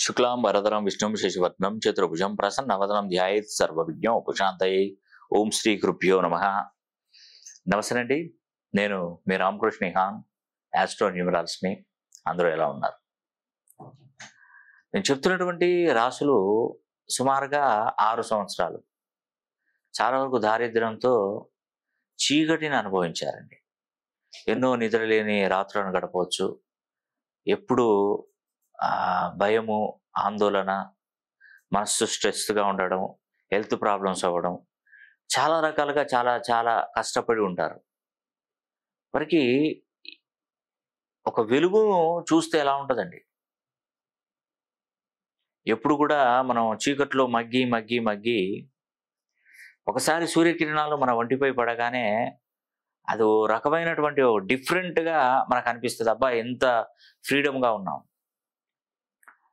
శుక్లాం వరదరం విష్ణుం శశివర్ణం చతుర్భుజం ప్రసన్నవదనం ధ్యాయేత్ సర్వవిజ్ఞోపశాంతయే. ఓం శ్రీ గురుభ్యో నమః. నమస్తే అండి, నేను మీ రామకృష్ణ హాన్, ఆస్ట్రో న్యూమరాల్స్ని. అందరూ ఎలా ఉన్నారు? నేను చెప్తున్నటువంటి రాసులు సుమారుగా 6 సంవత్సరాలు చాలా వరకు దారిద్ర్యంతో చీకటిని అనుభవించారండి. ఎన్నో నిద్రలేని రాత్రులను గడపవచ్చు. ఎప్పుడు భయము, ఆందోళన, మనస్సు స్ట్రెస్గా ఉండడం, హెల్త్ ప్రాబ్లమ్స్ అవ్వడం, చాలా రకాలుగా చాలా చాలా కష్టపడి ఉంటారు. వారికి ఒక వెలుగును చూస్తే ఎలా ఉంటుందండి? ఎప్పుడు కూడా మనం చీకట్లో మగ్గి మగ్గి మగ్గి ఒకసారి సూర్యకిరణాలు మన ఒంటిపై పడగానే అది ఓ రకమైనటువంటి డిఫరెంట్గా మనకు అనిపిస్తుంది. అబ్బా, ఎంత ఫ్రీడమ్గా ఉన్నాం.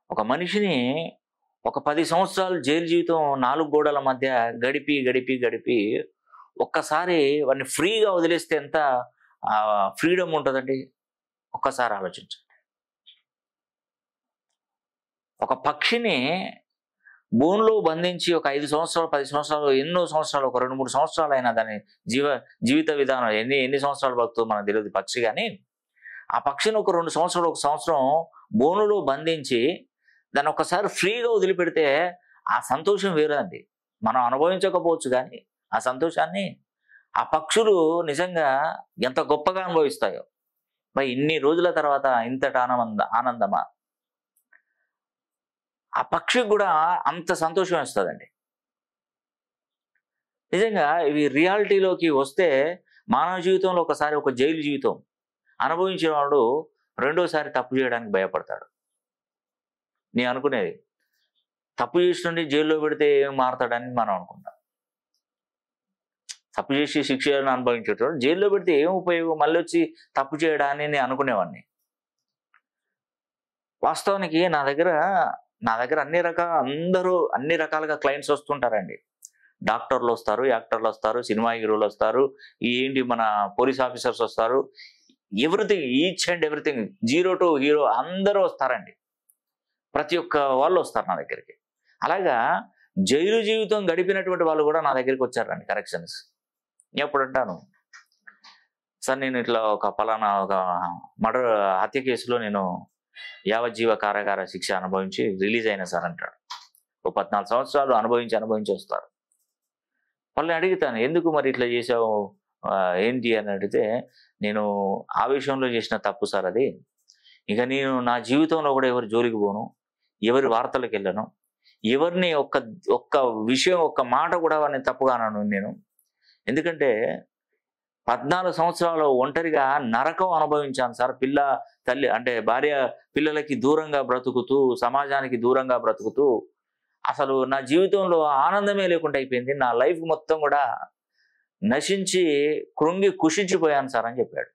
ఒక మనిషిని ఒక 10 సంవత్సరాలు జైలు జీవితం 4 గోడల మధ్య గడిపి గడిపి గడిపి ఒక్కసారి వాడిని ఫ్రీగా వదిలేస్తే ఎంత ఫ్రీడమ్ ఉంటుందండి? ఒక్కసారి ఆలోచించండి. ఒక పక్షిని బోన్లో బంధించి ఒక 5 సంవత్సరాలు 10 సంవత్సరాలు ఎన్నో సంవత్సరాలు ఒక 2-3 సంవత్సరాలు అయినా దాని జీవిత విధానం ఎన్ని సంవత్సరాలు బతుకుతుందో మనకు తెలియదు పక్షి. కానీ ఆ పక్షిని ఒక 2 సంవత్సరాలు, 1 సంవత్సరం బోనులో బంధించి దాన్ని ఒక్కసారి ఫ్రీగా వదిలిపెడితే ఆ సంతోషం వేరేదండి. మనం అనుభవించకపోవచ్చు, కానీ ఆ సంతోషాన్ని ఆ పక్షులు నిజంగా ఎంత గొప్పగా అనుభవిస్తాయో. మరి ఇన్ని రోజుల తర్వాత ఇంతటి ఆనందమా? ఆ పక్షికి కూడా అంత సంతోషం వేస్తుందండి. నిజంగా ఇవి రియాలిటీలోకి వస్తే మానవ జీవితంలో ఒకసారి ఒక జైలు జీవితం అనుభవించిన వాడు రెండోసారి తప్పు చేయడానికి భయపడతాడు. నేను అనుకునేది, తప్పు చేసినండి జైల్లో పెడితే ఏం మారుతాడని మనం అనుకుంటాం. తప్పు చేసి శిక్షలను అనుభవించేటప్పుడు జైల్లో పెడితే ఏం ఉపయోగం, మళ్ళీ వచ్చి తప్పు చేయడాన్ని నేను అనుకునేవాడిని. వాస్తవానికి నా దగ్గర అందరూ అన్ని రకాలుగా క్లయింట్స్ వస్తుంటారండి. డాక్టర్లు వస్తారు, యాక్టర్లు వస్తారు, సినిమా హీరోలు వస్తారు, మన పోలీస్ ఆఫీసర్స్ వస్తారు. Everything, each and everything, 0 to hero అందరూ వస్తారండి. ప్రతి ఒక్క వాళ్ళు వస్తారు నా దగ్గరికి. అలాగా జైలు జీవితం గడిపినటువంటి వాళ్ళు కూడా నా దగ్గరికి వచ్చారండి కరెక్షన్స్. ఎప్పుడు అంటాను, సార్ నేను ఇట్లా ఒక పలానా ఒక హత్య కేసులో నేను యావజ్జీవ కారాగార శిక్ష అనుభవించి రిలీజ్ అయినా సార్ అంటాడు. ఓ 14 సంవత్సరాలు అనుభవించి వస్తారు. వాళ్ళని అడుగుతాను, ఎందుకు మరి ఇట్లా చేసావు, ఏంటి అని అడిగితే, నేను ఆవేశంలో చేసిన తప్పు సార్ అది. ఇక నేను నా జీవితంలో కూడా ఎవరి జోలికి పోను, ఎవరి వార్తలకు వెళ్ళను, ఎవరిని ఒక్క విషయం ఒక్క మాట కూడా వారిని తప్పుగా అనను నేను. ఎందుకంటే 14 సంవత్సరాలు ఒంటరిగా నరకం అనుభవించాను సార్. తల్లి అంటే భార్య పిల్లలకి దూరంగా బ్రతుకుతూ, సమాజానికి దూరంగా బ్రతుకుతూ అసలు నా జీవితంలో ఆనందమే లేకుండా అయిపోయింది. నా లైఫ్ మొత్తం కూడా నశించి కృంగి కుషించిపోయాను సార్ అని చెప్పాడు.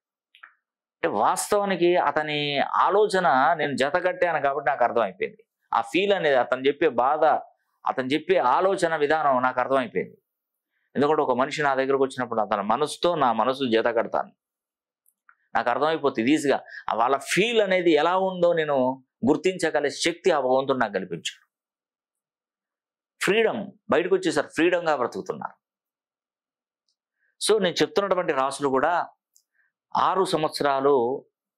అంటే వాస్తవానికి అతని ఆలోచన నేను జతకట్టాను కాబట్టి నాకు అర్థమైపోయింది. ఆ ఫీల్ అనేది, అతను చెప్పే బాధ, అతను చెప్పే ఆలోచన విధానం నాకు అర్థమైపోయింది. ఎందుకంటే ఒక మనిషి నా దగ్గరకు వచ్చినప్పుడు అతని మనసుతో నా మనసు జత కడతాను. నాకు అర్థమైపోతుంది ఈజీగా. వాళ్ళ ఫీల్ అనేది ఎలా ఉందో నేను గుర్తించగల శక్తి ఆ భగవంతుడు నాకు కల్పించాడు. ఫ్రీడమ్, బయటకు వచ్చేసారు, ఫ్రీడమ్గా బ్రతుకుతున్నారు. సో నేను చెప్తున్నటువంటి రాసులు కూడా 6 సంవత్సరాలు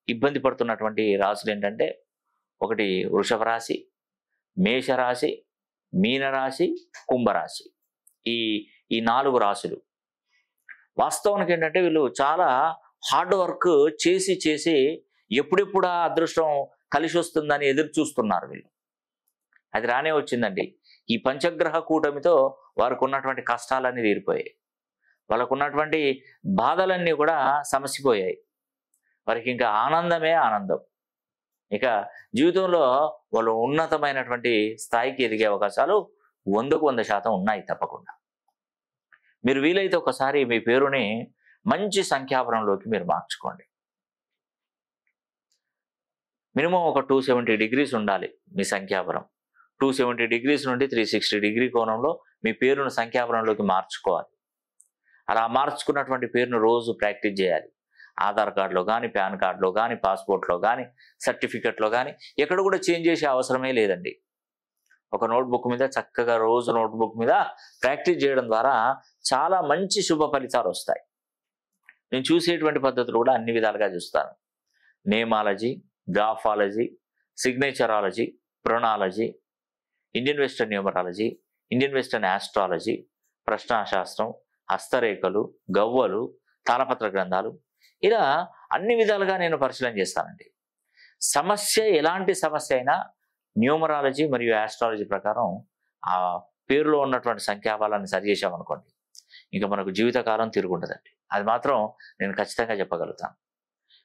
ఇబ్బంది పడుతున్నటువంటి రాసులు ఏంటంటే, ఒకటి వృషభ రాశి, మేషరాశి, మీనరాశి, కుంభరాశి. ఈ 4 రాశులు వాస్తవానికి ఏంటంటే వీళ్ళు చాలా హార్డ్ వర్క్ చేసి ఎప్పుడెప్పుడు ఆ అదృష్టం కలిసి వస్తుందని ఎదురు చూస్తున్నారు వీళ్ళు. అది రానే వచ్చిందండి. ఈ పంచగ్రహ కూటమితో వారికి ఉన్నటువంటి కష్టాలన్నీ తీరిపోయాయి. వాళ్ళకు ఉన్నటువంటి బాధలన్నీ కూడా సమసిపోయాయి. వారికి ఇంకా ఆనందమే ఆనందం. ఇక జీవితంలో వాళ్ళు ఉన్నతమైనటువంటి స్థాయికి ఎదిగే అవకాశాలు 100కు 100% ఉన్నాయి తప్పకుండా. మీరు వీలైతే ఒకసారి మీ పేరుని మంచి సంఖ్యాపరంలోకి మీరు మార్చుకోండి. మినిమం ఒక 270 degrees ఉండాలి మీ సంఖ్యాపరం. 270 degrees నుండి 360 degree కోణంలో మీ పేరును సంఖ్యాపరంలోకి మార్చుకోవాలి. అలా మార్చుకున్నటువంటి పేరును రోజు ప్రాక్టీస్ చేయాలి. ఆధార్ కార్డులో కానీ, పాన్ కార్డులో కానీ, పాస్పోర్ట్లో కానీ, సర్టిఫికెట్లో కానీ ఎక్కడ కూడా చేంజ్ చేసే అవసరమే లేదండి. ఒక నోట్బుక్ మీద చక్కగా రోజు నోట్బుక్ మీద ప్రాక్టీస్ చేయడం ద్వారా చాలా మంచి శుభ ఫలితాలు వస్తాయి. నేను చూసేటువంటి పద్ధతులు కూడా అన్ని విధాలుగా చూస్తాను. నేమాలజీ, గ్రాఫాలజీ, సిగ్నేచరాలజీ, ప్రొనాలజీ, Indian western numerology, Indian western astrology, ప్రశ్నాశాస్త్రం, హస్తరేఖలు, గవ్వలు, తాళపత్ర గ్రంథాలు, ఇలా అన్ని విధాలుగా నేను పరిశీలన చేస్తానండి. సమస్య ఎలాంటి సమస్య అయినా న్యూమరాలజీ మరియు ఆస్ట్రాలజీ ప్రకారం ఆ పేరులో ఉన్నటువంటి సంఖ్యాబలాన్ని సరిచేసామనుకోండి, ఇంకా మనకు జీవితకాలం తిరుగుండదండి. అది మాత్రం నేను ఖచ్చితంగా చెప్పగలుగుతాను.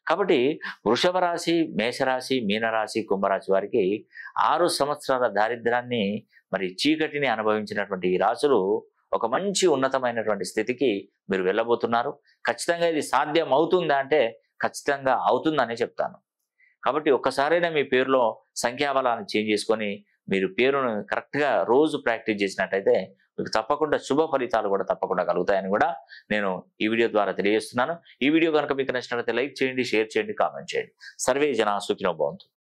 కాబట్టి వృషభ రాశి, మేషరాశి, మీనరాశి, కుంభరాశి వారికి 6 సంవత్సరాల దారిద్ర్యాన్ని మరి చీకటిని అనుభవించినటువంటి ఈ రాశులు ఒక మంచి ఉన్నతమైనటువంటి స్థితికి మీరు వెళ్ళబోతున్నారు. ఖచ్చితంగా ఇది సాధ్యం అవుతుందా అంటే ఖచ్చితంగా అవుతుందనే చెప్తాను. కాబట్టి ఒక్కసారైనా మీ పేరులో సంఖ్యాబలాన్ని చేంజ్ చేసుకొని మీరు పేరును కరెక్ట్గా రోజు ప్రాక్టీస్ చేసినట్టయితే మీకు తప్పకుండా శుభ ఫలితాలు కూడా తప్పకుండా కలుగుతాయని కూడా నేను ఈ వీడియో ద్వారా తెలియజేస్తున్నాను. ఈ వీడియో కనుక మీకు నచ్చినట్లయితే లైక్ చేయండి, షేర్ చేయండి, కామెంట్ చేయండి. సర్వే జనా సుఖినో భవంతు.